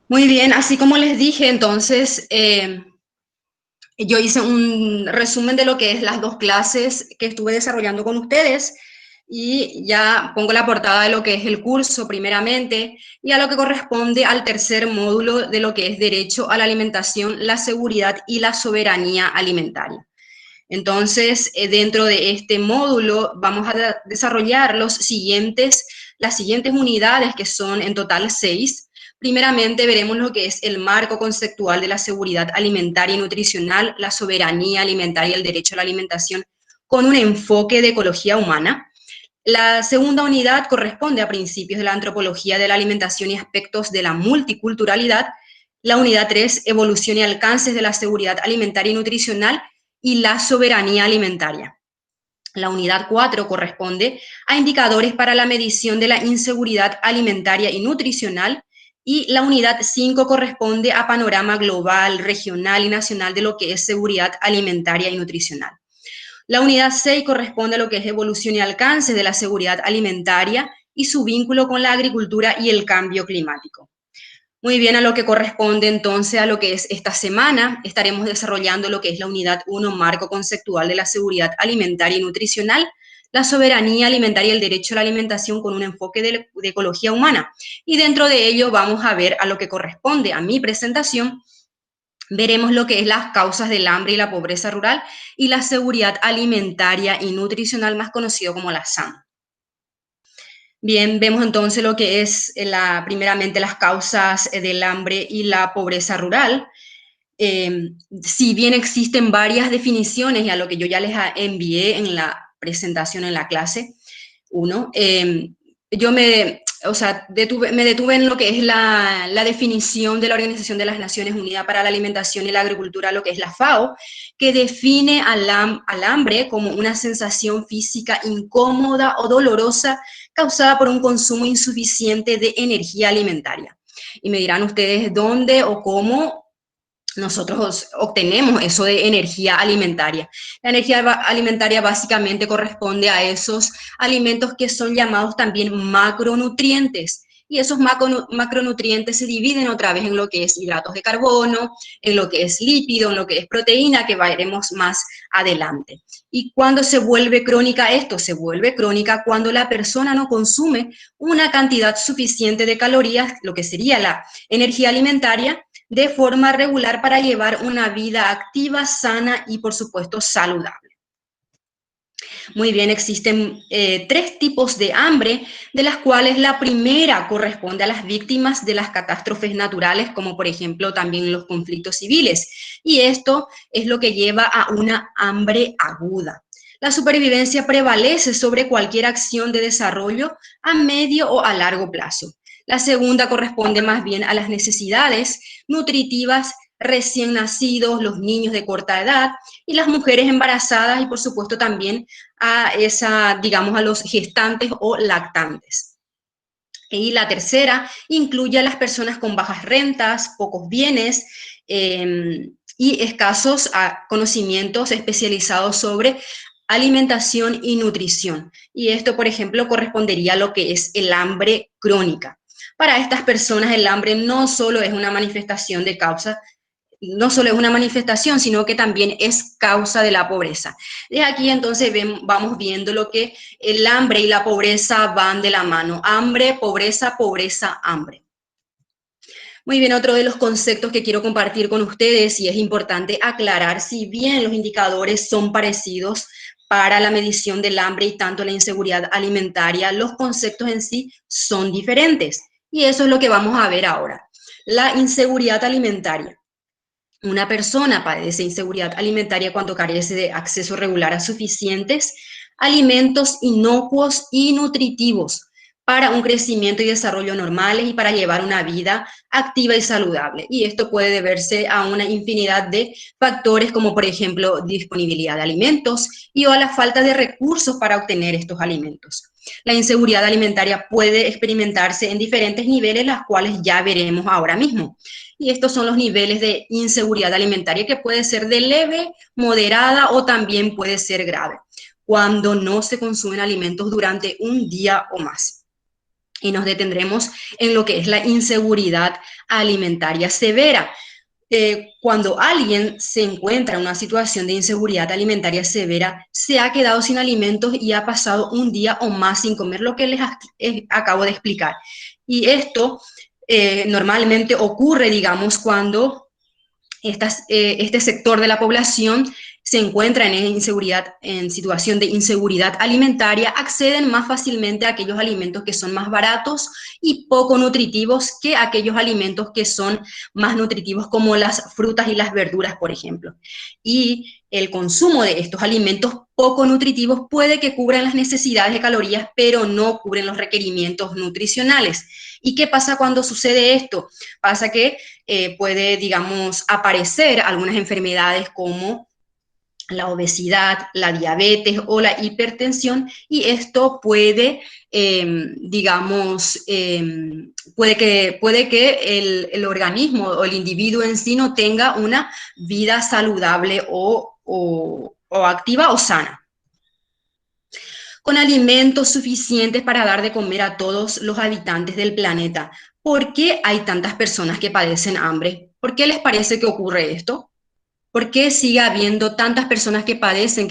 Muy bien, así como les dije, entonces yo hice un resumen de lo que es las dos clases que estuve desarrollando con ustedes y ya pongo la portada de lo que es el curso primeramente y a lo que corresponde al tercer módulo de lo que es derecho a la alimentación, la seguridad y la soberanía alimentaria. Entonces, dentro de este módulo vamos a desarrollar las siguientes unidades, que son en total 6. Primeramente veremos lo que es el marco conceptual de la seguridad alimentaria y nutricional, la soberanía alimentaria y el derecho a la alimentación con un enfoque de ecología humana. La segunda unidad corresponde a principios de la antropología de la alimentación y aspectos de la multiculturalidad. La unidad 3, evolución y alcances de la seguridad alimentaria y nutricional y la soberanía alimentaria. La unidad 4 corresponde a indicadores para la medición de la inseguridad alimentaria y nutricional. Y la unidad 5 corresponde a panorama global, regional y nacional de lo que es seguridad alimentaria y nutricional. La unidad 6 corresponde a lo que es evolución y alcance de la seguridad alimentaria y su vínculo con la agricultura y el cambio climático. Muy bien, a lo que corresponde entonces a lo que es esta semana, estaremos desarrollando lo que es la unidad 1, marco conceptual de la seguridad alimentaria y nutricional, la soberanía alimentaria y el derecho a la alimentación con un enfoque de ecología humana. Y dentro de ello vamos a ver a lo que corresponde a mi presentación, veremos lo que es las causas del hambre y la pobreza rural y la seguridad alimentaria y nutricional, más conocido como la SAN. Bien, vemos entonces lo que es primeramente las causas del hambre y la pobreza rural. Si bien existen varias definiciones y a lo que yo ya les envié en la presentación en la clase 1, yo me detuve en lo que es la definición de la Organización de las Naciones Unidas para la Alimentación y la Agricultura, lo que es la FAO, que define al hambre como una sensación física incómoda o dolorosa causada por un consumo insuficiente de energía alimentaria. Y me dirán ustedes dónde o cómo nosotros obtenemos eso de energía alimentaria. La energía alimentaria básicamente corresponde a esos alimentos que son llamados también macronutrientes. Y esos macronutrientes se dividen otra vez en lo que es hidratos de carbono, en lo que es lípido, en lo que es proteína, que veremos más adelante. ¿Y cuándo se vuelve crónica esto? Se vuelve crónica cuando la persona no consume una cantidad suficiente de calorías, lo que sería la energía alimentaria, de forma regular para llevar una vida activa, sana y, por supuesto, saludable. Muy bien, existen 3 tipos de hambre, de las cuales la primera corresponde a las víctimas de las catástrofes naturales, como por ejemplo también los conflictos civiles. Y esto es lo que lleva a una hambre aguda. La supervivencia prevalece sobre cualquier acción de desarrollo a medio o a largo plazo. La segunda corresponde más bien a las necesidades nutritivas recién nacidos, los niños de corta edad y las mujeres embarazadas y por supuesto también digamos, a los gestantes o lactantes. Y la tercera incluye a las personas con bajas rentas, pocos bienes y escasos conocimientos especializados sobre alimentación y nutrición. Y esto, por ejemplo, correspondería a lo que es el hambre crónica. Para estas personas el hambre no solo es una manifestación de causa, no solo es una manifestación, sino que también es causa de la pobreza. De aquí entonces vamos viendo lo que el hambre y la pobreza van de la mano. Hambre, pobreza, pobreza, hambre. Muy bien, otro de los conceptos que quiero compartir con ustedes y es importante aclarar, si bien los indicadores son parecidos para la medición del hambre y tanto la inseguridad alimentaria, los conceptos en sí son diferentes. Y eso es lo que vamos a ver ahora. La inseguridad alimentaria. Una persona padece inseguridad alimentaria cuando carece de acceso regular a suficientes alimentos inocuos y nutritivos para un crecimiento y desarrollo normales y para llevar una vida activa y saludable. Y esto puede deberse a una infinidad de factores como por ejemplo disponibilidad de alimentos y o a la falta de recursos para obtener estos alimentos. La inseguridad alimentaria puede experimentarse en diferentes niveles, las cuales ya veremos ahora mismo. Y estos son los niveles de inseguridad alimentaria, que puede ser de leve, moderada o también puede ser grave, cuando no se consumen alimentos durante un día o más. y nos detendremos en lo que es la inseguridad alimentaria severa. Cuando alguien se encuentra en una situación de inseguridad alimentaria severa, se ha quedado sin alimentos y ha pasado un día o más sin comer, lo que les acabo de explicar. Y esto normalmente ocurre, digamos, cuando este sector de la población se encuentra en situación de inseguridad alimentaria, acceden más fácilmente a aquellos alimentos que son más baratos y poco nutritivos que aquellos alimentos que son más nutritivos, como las frutas y las verduras, por ejemplo. Y el consumo de estos alimentos poco nutritivos puede que cubran las necesidades de calorías, pero no cubren los requerimientos nutricionales. ¿Y qué pasa cuando sucede esto? Pasa que puede, digamos, aparecer algunas enfermedades como la obesidad, la diabetes o la hipertensión, y esto puede, digamos, puede que el organismo o el individuo en sí no tenga una vida saludable o activa o sana. Con alimentos suficientes para dar de comer a todos los habitantes del planeta. ¿Por qué hay tantas personas que padecen hambre? ¿Por qué les parece que ocurre esto? ¿Por qué sigue habiendo tantas personas que padecen,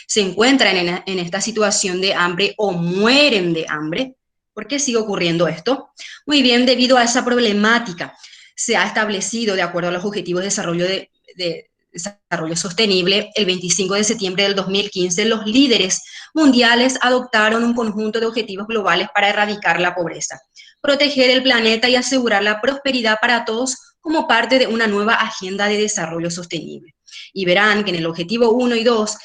se encuentran en esta situación de hambre o mueren de hambre? ¿Por qué sigue ocurriendo esto? Muy bien, debido a esa problemática, se ha establecido, de acuerdo a los Objetivos de Desarrollo Sostenible, el 25 de septiembre del 2015, los líderes mundiales adoptaron un conjunto de objetivos globales para erradicar la pobreza, proteger el planeta y asegurar la prosperidad para todos como parte de una nueva agenda de desarrollo sostenible. Y verán que en el objetivo 1 y 2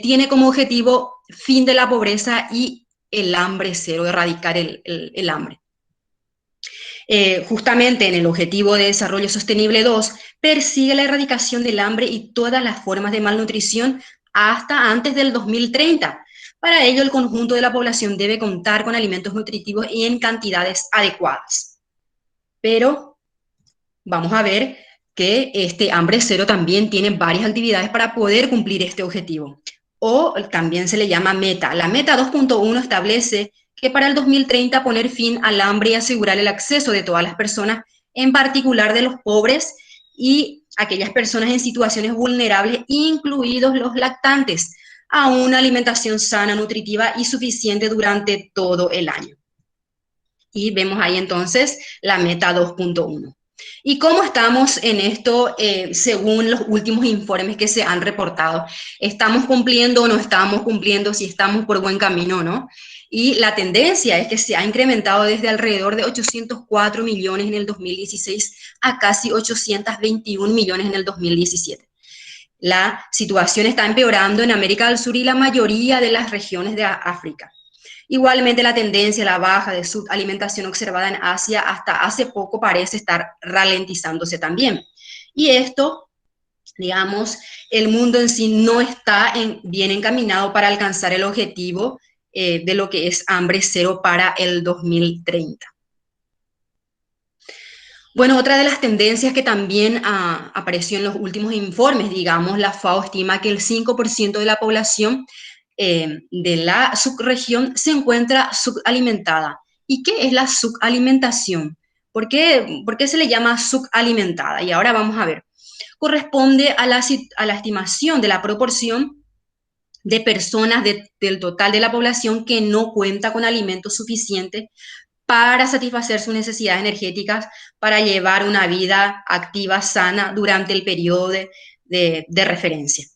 tiene como objetivo fin de la pobreza y el hambre cero, erradicar el hambre. Justamente en el Objetivo de Desarrollo Sostenible 2, persigue la erradicación del hambre y todas las formas de malnutrición hasta antes del 2030. Para ello, el conjunto de la población debe contar con alimentos nutritivos y en cantidades adecuadas. Pero vamos a ver que este hambre cero también tiene varias actividades para poder cumplir este objetivo. O también se le llama meta. La meta 2.1 establece que para el 2030 poner fin al hambre y asegurar el acceso de todas las personas, en particular de los pobres y aquellas personas en situaciones vulnerables, incluidos los lactantes, a una alimentación sana, nutritiva y suficiente durante todo el año. Y vemos ahí entonces la meta 2.1. ¿Y cómo estamos en esto según los últimos informes que se han reportado? ¿Estamos cumpliendo o no estamos cumpliendo? Si estamos por buen camino o no. Y la tendencia es que se ha incrementado desde alrededor de 804 millones en el 2016 a casi 821 millones en el 2017. La situación está empeorando en América del Sur y la mayoría de las regiones de África. Igualmente, la tendencia a la baja de subalimentación observada en Asia hasta hace poco parece estar ralentizándose también. Y esto, digamos, el mundo en sí no está bien encaminado para alcanzar el objetivo de lo que es hambre cero para el 2030. Bueno, otra de las tendencias que también apareció en los últimos informes, digamos, la FAO estima que el 5% de la población de la subregión se encuentra subalimentada. ¿Y qué es la subalimentación? ¿Por qué se le llama subalimentada? Y ahora vamos a ver. Corresponde a la estimación de la proporción de personas del total de la población que no cuenta con alimentos suficientes para satisfacer sus necesidades energéticas, para llevar una vida activa, sana, durante el periodo de referencia.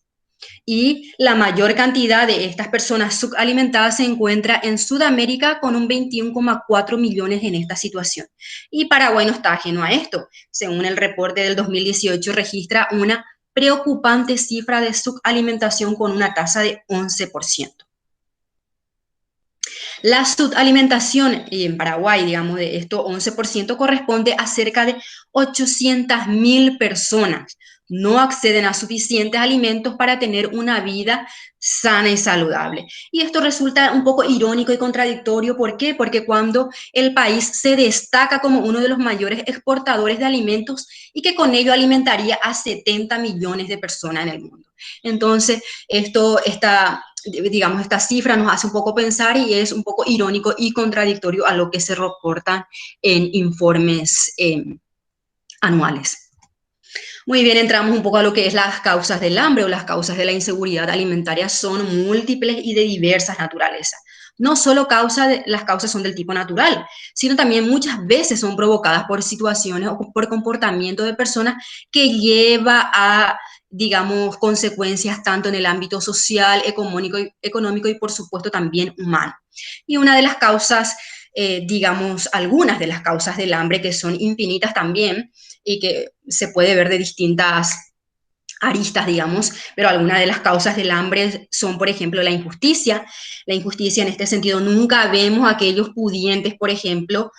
Y la mayor cantidad de estas personas subalimentadas se encuentra en Sudamérica, con un 21,4 millones en esta situación. Y Paraguay no está ajeno a esto. Según el reporte del 2018, registra una preocupante cifra de subalimentación con una tasa de 11%. La subalimentación en Paraguay, digamos, de esto 11%, corresponde a cerca de 800.000 personas. No acceden a suficientes alimentos para tener una vida sana y saludable. Y esto resulta un poco irónico y contradictorio. ¿Por qué? Porque cuando el país se destaca como uno de los mayores exportadores de alimentos y que con ello alimentaría a 70 millones de personas en el mundo. Entonces, digamos, esta cifra nos hace un poco pensar y es un poco irónico y contradictorio a lo que se reporta en informes anuales. Muy bien, entramos un poco a lo que es las causas del hambre o las causas de la inseguridad alimentaria. Son múltiples y de diversas naturaleza. No solo las causas son del tipo natural, sino también muchas veces son provocadas por situaciones o por comportamiento de personas que lleva a, digamos, consecuencias tanto en el ámbito social, económico y por supuesto también humano. Y una de las causas, digamos, algunas de las causas del hambre que son infinitas también, y que se puede ver de distintas aristas, digamos, pero algunas de las causas del hambre son, por ejemplo, la injusticia. La injusticia en este sentido, nunca vemos a aquellos pudientes, por ejemplo,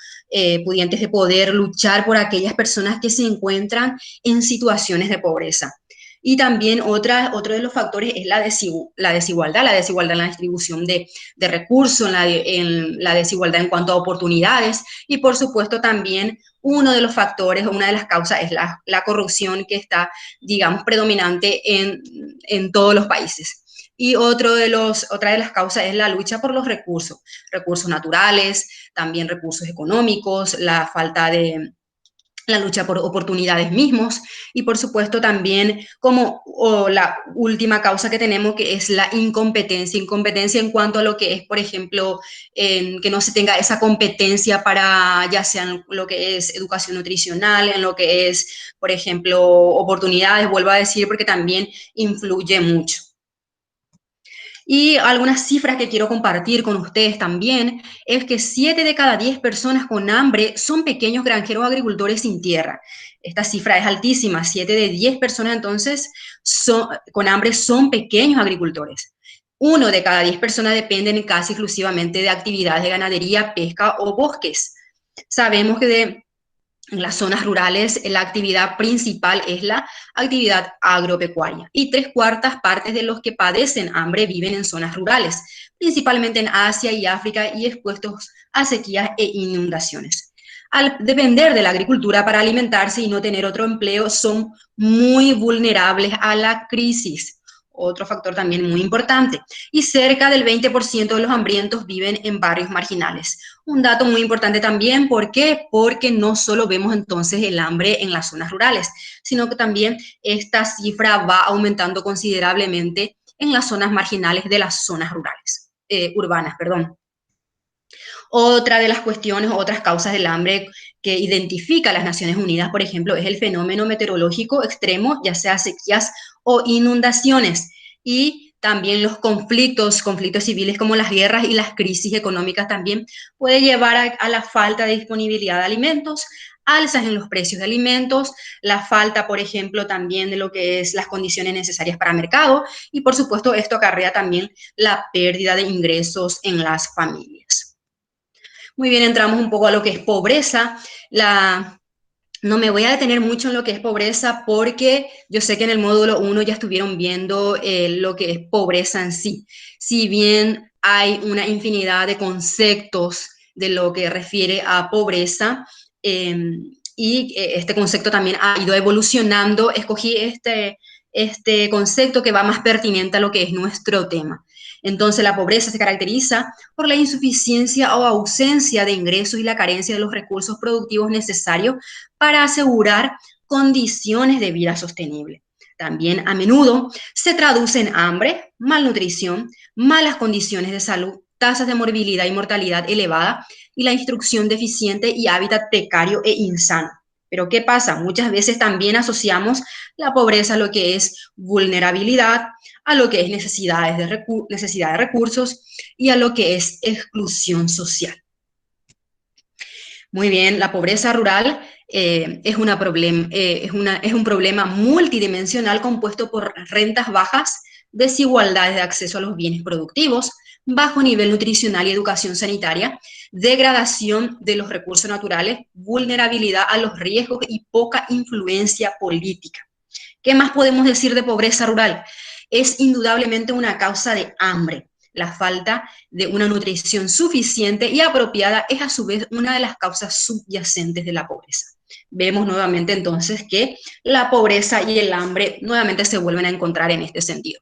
pudientes de poder luchar por aquellas personas que se encuentran en situaciones de pobreza. Y también otro de los factores es la desigualdad en la distribución de recursos, en la desigualdad en cuanto a oportunidades y por supuesto también uno de los factores, una de las causas es la corrupción que está, digamos, predominante en todos los países. Y otra de las causas es la lucha por los recursos naturales, también recursos económicos, la lucha por oportunidades mismos y por supuesto también como la última causa que tenemos que es la incompetencia en cuanto a lo que es, por ejemplo, que no se tenga esa competencia para ya sea en lo que es educación nutricional, en lo que es, por ejemplo, oportunidades, vuelvo a decir, porque también influye mucho. Y algunas cifras que quiero compartir con ustedes también es que 7 de cada 10 personas con hambre son pequeños granjeros o agricultores sin tierra. Esta cifra es altísima, 7 de 10 personas entonces con hambre son pequeños agricultores. 1 de cada 10 personas dependen casi exclusivamente de actividades de ganadería, pesca o bosques. Sabemos que en las zonas rurales, la actividad principal es la actividad agropecuaria y 3/4 de los que padecen hambre viven en zonas rurales, principalmente en Asia y África y expuestos a sequías e inundaciones. Al depender de la agricultura para alimentarse y no tener otro empleo, son muy vulnerables a la crisis. Otro factor también muy importante. Y cerca del 20% de los hambrientos viven en barrios marginales. Un dato muy importante también, ¿por qué? Porque no solo vemos entonces el hambre en las zonas rurales, sino que también esta cifra va aumentando considerablemente en las zonas marginales de las zonas urbanas, perdón. Otra de las cuestiones, otras causas del hambre que identifica a las Naciones Unidas, por ejemplo, es el fenómeno meteorológico extremo, ya sea sequías o inundaciones, y también los conflictos civiles como las guerras y las crisis económicas también puede llevar a la falta de disponibilidad de alimentos, alzas en los precios de alimentos, la falta, por ejemplo, también de lo que es las condiciones necesarias para mercado y, por supuesto, esto acarrea también la pérdida de ingresos en las familias. Muy bien, entramos un poco a lo que es pobreza. No me voy a detener mucho en lo que es pobreza porque yo sé que en el módulo 1 ya estuvieron viendo lo que es pobreza en sí. Si bien hay una infinidad de conceptos de lo que refiere a pobreza, y este concepto también ha ido evolucionando, escogí este concepto que va más pertinente a lo que es nuestro tema. Entonces, la pobreza se caracteriza por la insuficiencia o ausencia de ingresos y la carencia de los recursos productivos necesarios para asegurar condiciones de vida sostenible. También a menudo se traduce en hambre, malnutrición, malas condiciones de salud, tasas de morbilidad y mortalidad elevada y la instrucción deficiente y hábitat precario e insano. Pero ¿qué pasa? Muchas veces también asociamos la pobreza a lo que es vulnerabilidad, a lo que es necesidad de recursos y a lo que es exclusión social. Muy bien, la pobreza rural es un problema multidimensional compuesto por rentas bajas, desigualdades de acceso a los bienes productivos, bajo nivel nutricional y educación sanitaria, degradación de los recursos naturales, vulnerabilidad a los riesgos y poca influencia política. ¿Qué más podemos decir de pobreza rural? Es indudablemente una causa de hambre. La falta de una nutrición suficiente y apropiada es a su vez una de las causas subyacentes de la pobreza. Vemos nuevamente entonces que la pobreza y el hambre nuevamente se vuelven a encontrar en este sentido.